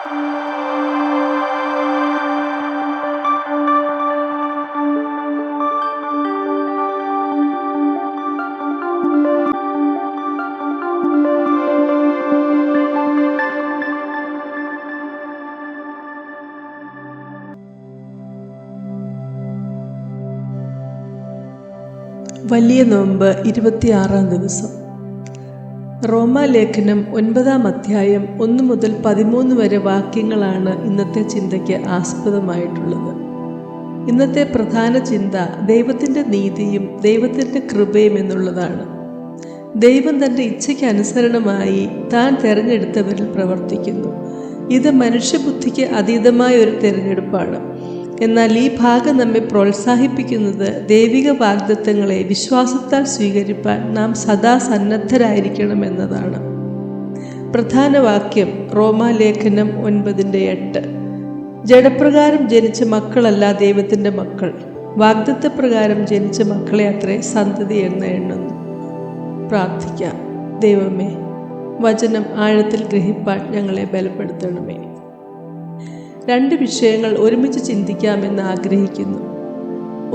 വലിയ നോമ്പ് 26-ാം ദിവസം. റോമാലേഖനം 9-ാം അധ്യായം 1 മുതൽ 13 വരെ വാക്യങ്ങളാണ് ഇന്നത്തെ ചിന്തയ്ക്ക് ആസ്പദമായിട്ടുള്ളത്. ഇന്നത്തെ പ്രധാന ചിന്ത ദൈവത്തിൻ്റെ നീതിയും ദൈവത്തിൻ്റെ കൃപയും എന്നുള്ളതാണ്. ദൈവം തൻ്റെ ഇച്ഛയ്ക്ക് അനുസരണമായി താൻ തിരഞ്ഞെടുത്തവരിൽ പ്രവർത്തിക്കുന്നു. ഇത് മനുഷ്യബുദ്ധിക്ക് അതീതമായ ഒരു തിരഞ്ഞെടുപ്പാണ്. എന്നാൽ ഈ ഭാഗം നമ്മെ പ്രോത്സാഹിപ്പിക്കുന്നത് ദൈവിക വാഗ്ദത്തങ്ങളെ വിശ്വാസത്താൽ സ്വീകരിപ്പാൻ നാം സദാ സന്നദ്ധരായിരിക്കണം എന്നതാണ്. പ്രധാന വാക്യം റോമാലേഖനം 9:8. ജഡപ്രകാരം ജനിച്ച മക്കളല്ല ദൈവത്തിൻ്റെ മക്കൾ, വാഗ്ദത്തപ്രകാരം ജനിച്ച മക്കളെ അത്രേ സന്തതി എന്ന് എണ്ണുന്നു. പ്രാർത്ഥിക്കാം. ദൈവമേ, വചനം ആഴത്തിൽ ഗ്രഹിപ്പാൻ ഞങ്ങളെ ബലപ്പെടുത്തണമേ. 2 വിഷയങ്ങൾ ഒരുമിച്ച് ചിന്തിക്കാമെന്ന് ആഗ്രഹിക്കുന്നു.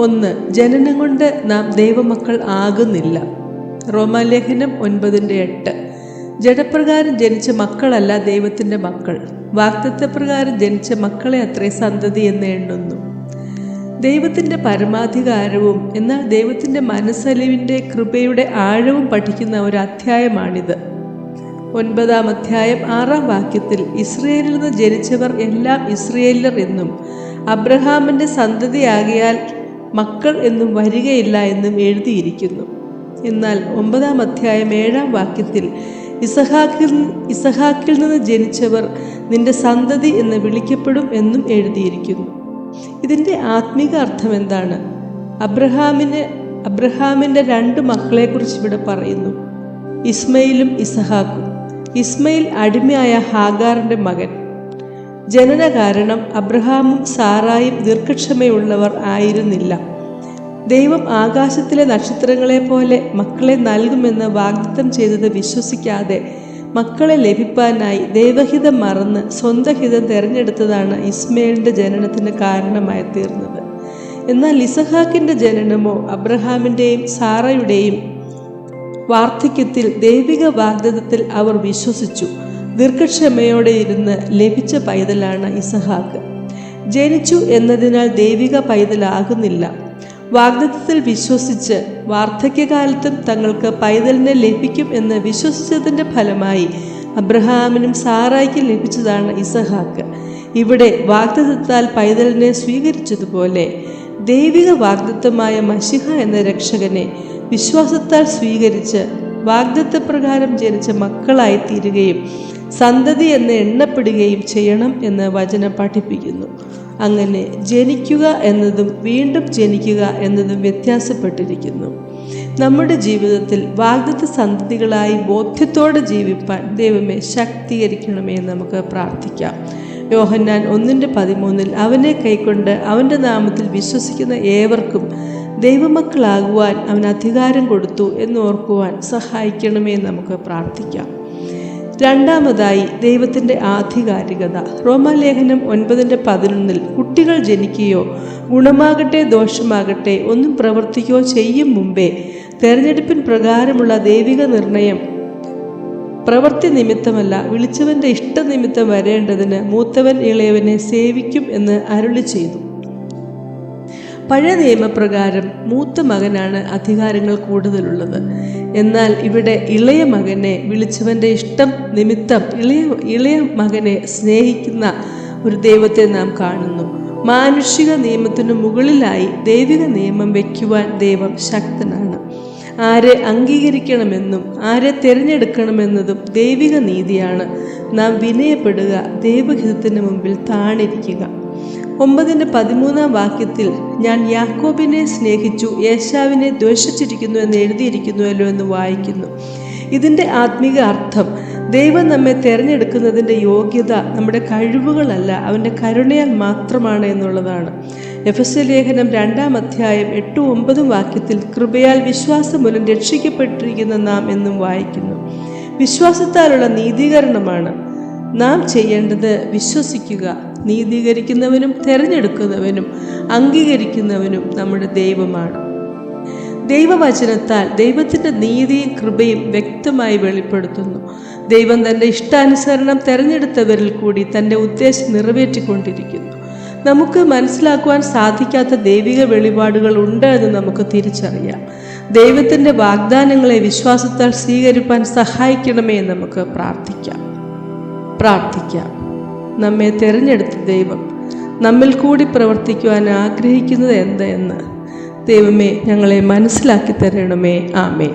1, ജനനം കൊണ്ട് നാം ദൈവമക്കൾ ആകുന്നില്ല. റോമാലേഖനം 9:8. ജഡപ്രകാരം ജനിച്ച മക്കളല്ല ദൈവത്തിൻ്റെ മക്കൾ, വാഗ്ദത്തപ്രകാരം ജനിച്ച മക്കളെ അത്രേ സന്തതി എന്ന് എണ്ണുന്നു. ദൈവത്തിൻ്റെ പരമാധികാരവും എന്നാൽ ദൈവത്തിൻ്റെ മനസ്സലിവിൻ്റെ കൃപയുടെ ആഴവും പഠിക്കുന്ന ഒരു അധ്യായമാണിത്. 9-ാം അധ്യായം 6-ാം വാക്യത്തിൽ ഇസ്രയേലിൽ നിന്ന് ജനിച്ചവർ എല്ലാം ഇസ്രയേലർ എന്നും അബ്രഹാമിൻ്റെ സന്തതിയാകിയാൽ മക്കൾ എന്നും വരികയില്ല എന്നും എഴുതിയിരിക്കുന്നു. എന്നാൽ 9-ാം അധ്യായം 7-ാം വാക്യത്തിൽ ഇസഹാക്കിൽ നിന്ന് ജനിച്ചവർ നിന്റെ സന്തതി എന്ന് വിളിക്കപ്പെടും എന്നും എഴുതിയിരിക്കുന്നു. ഇതിൻ്റെ ആത്മീക അർത്ഥം എന്താണ്? അബ്രഹാമിൻ്റെ 2 മക്കളെക്കുറിച്ച് ഇവിടെ പറയുന്നു, ഇസ്മയിലും ഇസഹാക്കും. ഇസ്മയിൽ അടിമയായ ഹാഗാറിൻ്റെ മകൻ. ജനന കാരണം അബ്രഹാമും സാറായും ദീർഘക്ഷമയുള്ളവർ ആയിരുന്നില്ല. ദൈവം ആകാശത്തിലെ നക്ഷത്രങ്ങളെ പോലെ മക്കളെ നൽകുമെന്ന് വാഗ്ദത്തം ചെയ്തത് വിശ്വസിക്കാതെ മക്കളെ ലഭിക്കാനായി ദൈവഹിതം മറന്ന് സ്വന്തം ഹിതം തിരഞ്ഞെടുത്തതാണ് ഇസ്മയിലിൻ്റെ ജനനത്തിന് കാരണമായി തീർന്നത്. എന്നാൽ ഇസഹാക്കിൻ്റെ ജനനമോ അബ്രഹാമിൻ്റെയും സാറയുടെയും വാർദ്ധക്യത്തിൽ ദൈവിക വാഗ്ദത്തത്തിൽ അവർ വിശ്വസിച്ചു. ദീർഘക്ഷമയോടെ ഇരുന്ന് ലഭിച്ച പൈതലാണ് ഇസഹാക്ക്. ജനിച്ചു എന്നതിനാൽ ദൈവിക പൈതലാകുന്നില്ല. വാഗ്ദത്തത്തിൽ വിശ്വസിച്ച് വാർദ്ധക്യകാലത്തും തങ്ങൾക്ക് പൈതലിനെ ലഭിക്കും എന്ന് വിശ്വസിച്ചതിൻ്റെ ഫലമായി അബ്രഹാമിനും സാറായ്ക്കും ലഭിച്ചതാണ് ഇസഹാക്ക്. ഇവിടെ വാഗ്ദത്തത്താൽ പൈതലിനെ സ്വീകരിച്ചതുപോലെ ദൈവിക വാഗ്ദത്തമായ മശിഹ എന്ന രക്ഷകനെ വിശ്വാസത്താൽ സ്വീകരിച്ച് വാഗ്ദത്തപ്രകാരം ജനിച്ച മക്കളായി തീരുകയും സന്തതി എന്ന് എണ്ണപ്പെടുകയും ചെയ്യണം എന്ന് വചനം പഠിപ്പിക്കുന്നു. അങ്ങനെ ജനിക്കുക എന്നതും വീണ്ടും ജനിക്കുക എന്നതും വ്യത്യാസപ്പെട്ടിരിക്കുന്നു. നമ്മുടെ ജീവിതത്തിൽ വാഗ്ദത്ത സന്തതികളായി ബോധ്യത്തോടെ ജീവിപ്പാൻ ദൈവമേ ശക്തീകരിക്കണമേ എന്ന് നമുക്ക് പ്രാർത്ഥിക്കാം. യോഹന്നാൻ 1:13 അവനെ കൈക്കൊണ്ട് അവൻ്റെ നാമത്തിൽ വിശ്വസിക്കുന്ന ഏവർക്കും ദൈവമക്കളാകുവാൻ അവൻ അധികാരം കൊടുത്തു എന്നോർക്കുവാൻ സഹായിക്കണമേ നമുക്ക് പ്രാർത്ഥിക്കാം. 2-മതായി ദൈവത്തിൻ്റെ ആധികാരികത. റോമാലേഖനം 9:11 കുട്ടികൾ ജനിക്കുകയോ ഗുണമാകട്ടെ ദോഷമാകട്ടെ ഒന്നും പ്രവർത്തിക്കുകയോ ചെയ്യും മുമ്പേ തെരഞ്ഞെടുപ്പിൻ പ്രകാരമുള്ള ദൈവിക നിർണയം പ്രവൃത്തി നിമിത്തമല്ല വിളിച്ചവൻ്റെ ഇഷ്ടനിമിത്തം വരേണ്ടതിന് മൂത്തവൻ ഇളയവനെ സേവിക്കും എന്ന് അരുളി ചെയ്തു. പഴയ നിയമപ്രകാരം മൂത്ത മകനാണ് അധികാരങ്ങൾ കൂടുതലുള്ളത്. എന്നാൽ ഇവിടെ ഇളയ മകനെ വിളിച്ചവൻ്റെ ഇഷ്ടം നിമിത്തം ഇളയ മകനെ സ്നേഹിക്കുന്ന ഒരു ദൈവത്തെ നാം കാണുന്നു. മാനുഷിക നിയമത്തിനു മുകളിലായി ദൈവിക നിയമം വയ്ക്കുവാൻ ദൈവം ശക്തനാണ്. ആരെ അംഗീകരിക്കണമെന്നും ആരെ തിരഞ്ഞെടുക്കണമെന്നതും ദൈവിക നീതിയാണ്. നാം വിനയപ്പെടുക, ദൈവഹിതത്തിന് മുമ്പിൽ താണിരിക്കുക. 9:13 വാക്യത്തിൽ ഞാൻ യാക്കോബിനെ സ്നേഹിച്ചു ഏശാവിനെ ദ്വേഷിച്ചിരിക്കുന്നു എന്ന് എഴുതിയിരിക്കുന്നുവല്ലോ എന്ന് വായിക്കുന്നു. ഇതിൻ്റെ ആത്മീക അർത്ഥം ദൈവം നമ്മെ തിരഞ്ഞെടുക്കുന്നതിൻ്റെ യോഗ്യത നമ്മുടെ കഴിവുകളല്ല, അവൻ്റെ കരുണയാൽ മാത്രമാണ് എന്നുള്ളതാണ്. എഫെസ്യ ലേഖനം 2-ാം അധ്യായം 8-9 വാക്യത്തിൽ കൃപയാൽ വിശ്വാസം മൂലം രക്ഷിക്കപ്പെട്ടിരിക്കുന്ന നാം എന്നും വായിക്കുന്നു. വിശ്വാസത്താലുള്ള നീതീകരണമാണ്. നാം ചെയ്യേണ്ടത് വിശ്വസിക്കുക. നീതീകരിക്കുന്നവനും തിരഞ്ഞെടുക്കുന്നവനും അംഗീകരിക്കുന്നവനും നമ്മുടെ ദൈവമാണ്. ദൈവവചനത്താൽ ദൈവത്തിൻ്റെ നീതിയും കൃപയും വ്യക്തമായി വെളിപ്പെടുത്തുന്നു. ദൈവം തൻ്റെ ഇഷ്ടാനുസരണം തിരഞ്ഞെടുത്തവരിൽ കൂടി തൻ്റെ ഉദ്ദേശം നിറവേറ്റിക്കൊണ്ടിരിക്കുന്നു. നമുക്ക് മനസ്സിലാക്കുവാൻ സാധിക്കാത്ത ദൈവിക വെളിപാടുകൾ ഉണ്ട് എന്ന് നമുക്ക് തിരിച്ചറിയാം. ദൈവത്തിൻ്റെ വാഗ്ദാനങ്ങളെ വിശ്വാസത്താൽ സ്വീകരിപ്പാൻ സഹായിക്കണമേ എന്ന് നമുക്ക് പ്രാർത്ഥിക്കാം. നമ്മെ തിരഞ്ഞെടുത്ത ദൈവം നമ്മിൽ കൂടി പ്രവർത്തിക്കുവാൻ ആഗ്രഹിക്കുന്നത് എന്തെന്ന് ദൈവമേ ഞങ്ങളെ മനസ്സിലാക്കി തരണമേ. ആമേൻ.